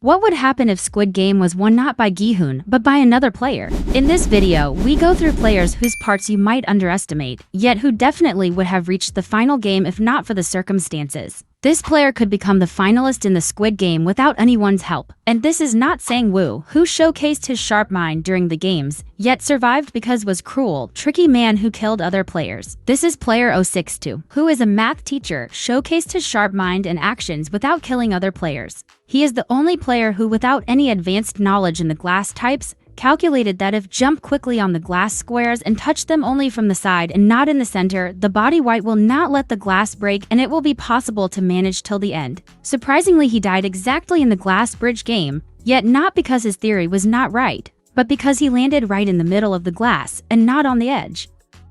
What would happen if Squid Game was won not by Gi-hun, but by another player? In this video, we go through players whose parts you might underestimate, yet who definitely would have reached the final game if not for the circumstances. This player could become the finalist in the Squid Game without anyone's help. And this is not Sang-woo, who showcased his sharp mind during the games, yet survived because was cruel, tricky man who killed other players. This is player 062, who is a math teacher, showcased his sharp mind and actions without killing other players. He is the only player who, without any advanced knowledge in the glass types, calculated that if jump quickly on the glass squares and touch them only from the side and not in the center, the body weight will not let the glass break and it will be possible to manage till the end. Surprisingly, he died exactly in the glass bridge game, yet not because his theory was not right, but because he landed right in the middle of the glass and not on the edge.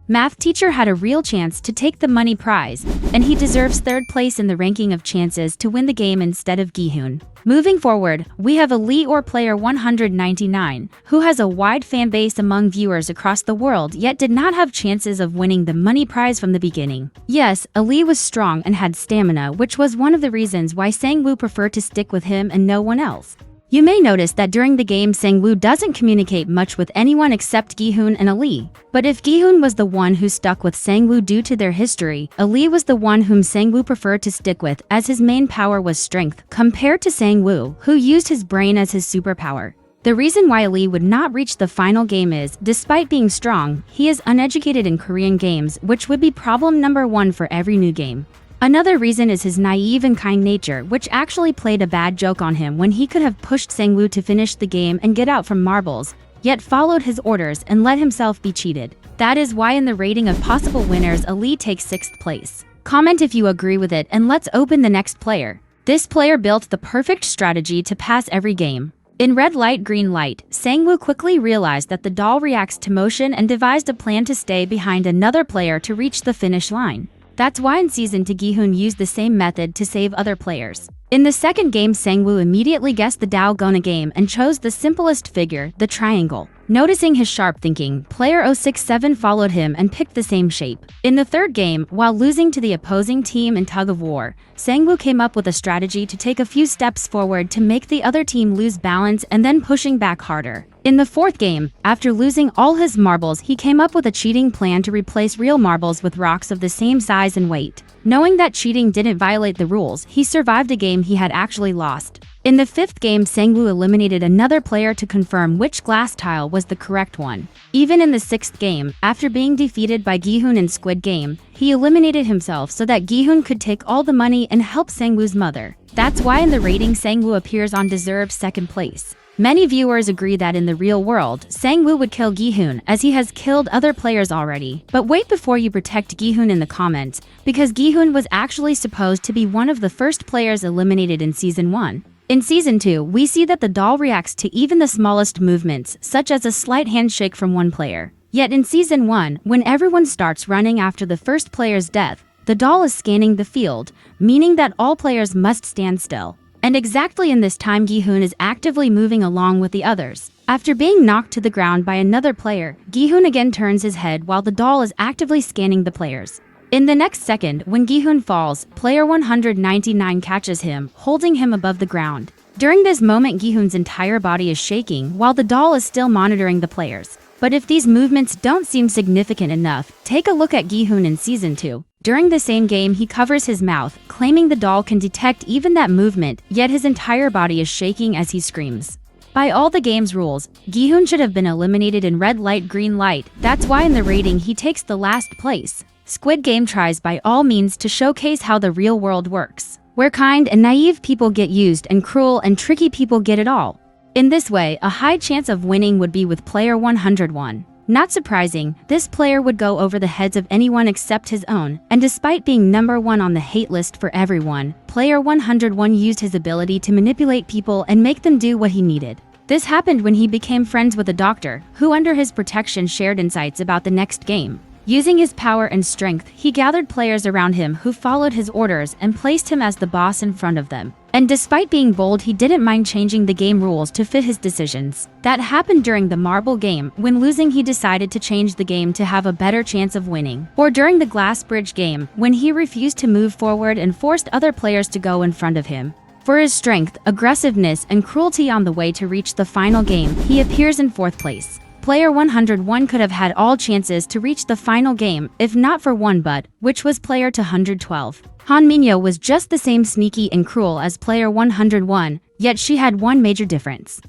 Math teacher had a real chance to take the money prize, and he deserves third place in the ranking of chances to win the game instead of Gi-hun. Moving forward, we have Ali or player 199, who has a wide fan base among viewers across the world yet did not have chances of winning the money prize from the beginning. Yes, Ali was strong and had stamina, which was one of the reasons why Sang-woo preferred to stick with him and no one else. You may notice that during the game Sang-woo doesn't communicate much with anyone except Gi-hun and Ali. But if Gi-hun was the one who stuck with Sang-woo due to their history, Ali was the one whom Sang-woo preferred to stick with as his main power was strength, compared to Sang-woo, who used his brain as his superpower. The reason why Ali would not reach the final game is, despite being strong, he is uneducated in Korean games, which would be problem number one for every new game. Another reason is his naive and kind nature, which actually played a bad joke on him when he could have pushed Sang-woo to finish the game and get out from marbles, yet followed his orders and let himself be cheated. That is why in the rating of possible winners, Ali takes 6th place. Comment if you agree with it, and let's open the next player. This player built the perfect strategy to pass every game. In red light, green light, Sang-woo quickly realized that the doll reacts to motion and devised a plan to stay behind another player to reach the finish line. That's why in Season 2 Gi-hun used the same method to save other players. In the second game, Sang-woo immediately guessed the Dalgona game and chose the simplest figure, the triangle. Noticing his sharp thinking, player 067 followed him and picked the same shape. In the third game, while losing to the opposing team in tug of war, Sang-woo came up with a strategy to take a few steps forward to make the other team lose balance and then pushing back harder. In the fourth game, after losing all his marbles, he came up with a cheating plan to replace real marbles with rocks of the same size and weight. Knowing that cheating didn't violate the rules, he survived a game he had actually lost. In the fifth game, Sang-woo eliminated another player to confirm which glass tile was the correct one. Even in the sixth game, after being defeated by Gi-hun in Squid Game, he eliminated himself so that Gi-hun could take all the money and help Sang-woo's mother. That's why in the rating Sang-woo appears on deserved second place. Many viewers agree that in the real world, Sang-woo would kill Gi-hun as he has killed other players already. But wait before you protect Gi-hun in the comments, because Gi-hun was actually supposed to be one of the first players eliminated in Season 1. In Season 2, we see that the doll reacts to even the smallest movements, such as a slight handshake from one player. Yet in Season 1, when everyone starts running after the first player's death, the doll is scanning the field, meaning that all players must stand still. And exactly in this time, Gi-hun is actively moving along with the others. After being knocked to the ground by another player, Gi-hun again turns his head while the doll is actively scanning the players. In the next second, when Gi-hun falls, player 199 catches him, holding him above the ground. During this moment, Gi-hun's entire body is shaking while the doll is still monitoring the players. But if these movements don't seem significant enough, take a look at Gi-hun in Season 2. During the same game, he covers his mouth, claiming the doll can detect even that movement, yet his entire body is shaking as he screams. By all the game's rules, Gi-hun should have been eliminated in red light, green light. That's why in the rating he takes the last place. Squid Game tries by all means to showcase how the real world works, where kind and naive people get used and cruel and tricky people get it all. In this way, a high chance of winning would be with player 101. Not surprising, this player would go over the heads of anyone except his own, and despite being number 1 on the hate list for everyone, player 101 used his ability to manipulate people and make them do what he needed. This happened when he became friends with a doctor, who under his protection shared insights about the next game. Using his power and strength, he gathered players around him who followed his orders and placed him as the boss in front of them. And despite being bold, he didn't mind changing the game rules to fit his decisions. That happened during the marble game. When losing, he decided to change the game to have a better chance of winning. Or during the glass bridge game, when he refused to move forward and forced other players to go in front of him. For his strength, aggressiveness, and cruelty on the way to reach the final game, he appears in 4th place. Player 101 could have had all chances to reach the final game, if not for one but, which was player 212. Han Minyo was just the same sneaky and cruel as player 101, yet she had one major difference.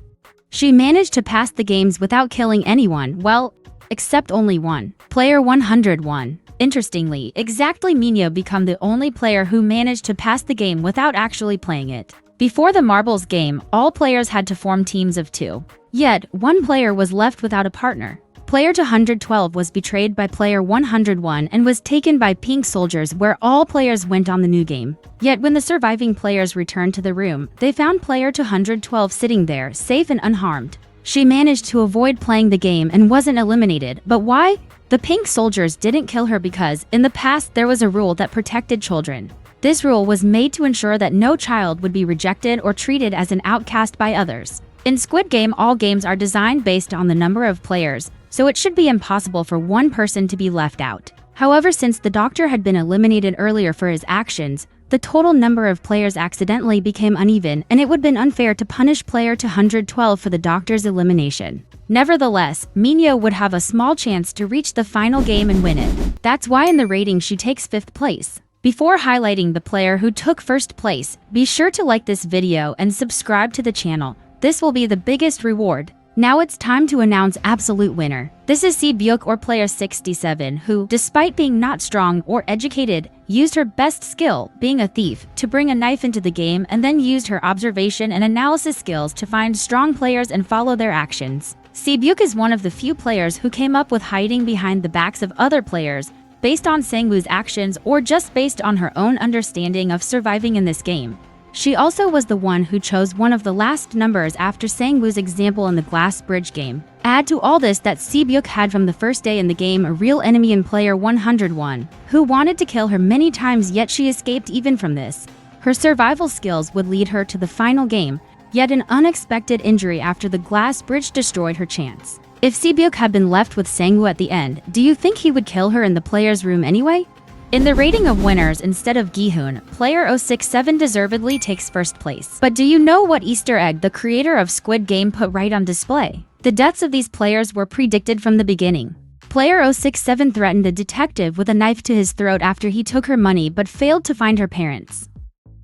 She managed to pass the games without killing anyone, well, except only one. Player 101. Interestingly, exactly Minyo became the only player who managed to pass the game without actually playing it. Before the marbles game, all players had to form teams of 2. Yet, one player was left without a partner. Player 212 was betrayed by player 101 and was taken by pink soldiers where all players went on the new game. Yet when the surviving players returned to the room, they found player 212 sitting there, safe and unharmed. She managed to avoid playing the game and wasn't eliminated, but why? The pink soldiers didn't kill her because, in the past, there was a rule that protected children. This rule was made to ensure that no child would be rejected or treated as an outcast by others. In Squid Game, all games are designed based on the number of players, so it should be impossible for one person to be left out. However, since the doctor had been eliminated earlier for his actions, the total number of players accidentally became uneven, and it would have been unfair to punish player 212 for the doctor's elimination. Nevertheless, Minyo would have a small chance to reach the final game and win it. That's why in the rating she takes 5th place. Before highlighting the player who took 1st place, be sure to like this video and subscribe to the channel. This will be the biggest reward. Now it's time to announce absolute winner. This is Gi-hun or player 67 who, despite being not strong or educated, used her best skill, being a thief, to bring a knife into the game and then used her observation and analysis skills to find strong players and follow their actions. Gi-hun is one of the few players who came up with hiding behind the backs of other players based on Sang-woo's actions or just based on her own understanding of surviving in this game. She also was the one who chose one of the last numbers after Sang-woo's example in the glass bridge game. Add to all this that Gi-hun had from the first day in the game a real enemy in player 101, who wanted to kill her many times, yet she escaped even from this. Her survival skills would lead her to the final game, yet an unexpected injury after the glass bridge destroyed her chance. If Gi-hun had been left with Sang-woo at the end, do you think he would kill her in the player's room anyway? In the rating of winners instead of Gi-hun, player 067 deservedly takes 1st place. But do you know what Easter egg the creator of Squid Game put right on display? The deaths of these players were predicted from the beginning. Player 067 threatened a detective with a knife to his throat after he took her money but failed to find her parents.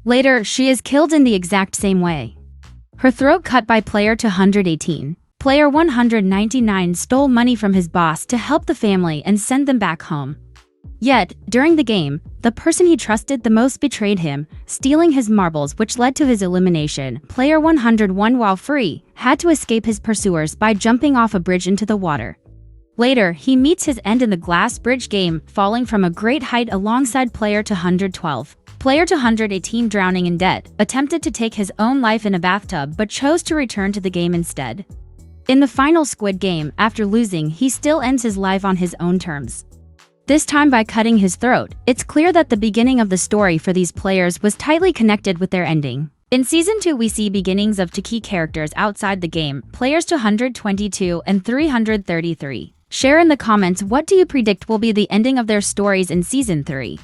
Later, she is killed in the exact same way. Her throat cut by player 218. Player 199 stole money from his boss to help the family and send them back home. Yet, during the game, the person he trusted the most betrayed him, stealing his marbles, which led to his elimination. Player 101, while free, had to escape his pursuers by jumping off a bridge into the water. Later, he meets his end in the glass bridge game, falling from a great height alongside player 212. Player 218, drowning in debt, attempted to take his own life in a bathtub but chose to return to the game instead. In the final Squid Game, after losing, he still ends his life on his own terms. This time by cutting his throat. It's clear that the beginning of the story for these players was tightly connected with their ending. In Season 2 we see beginnings of two key characters outside the game, players 222 and 333. Share in the comments what do you predict will be the ending of their stories in Season 3.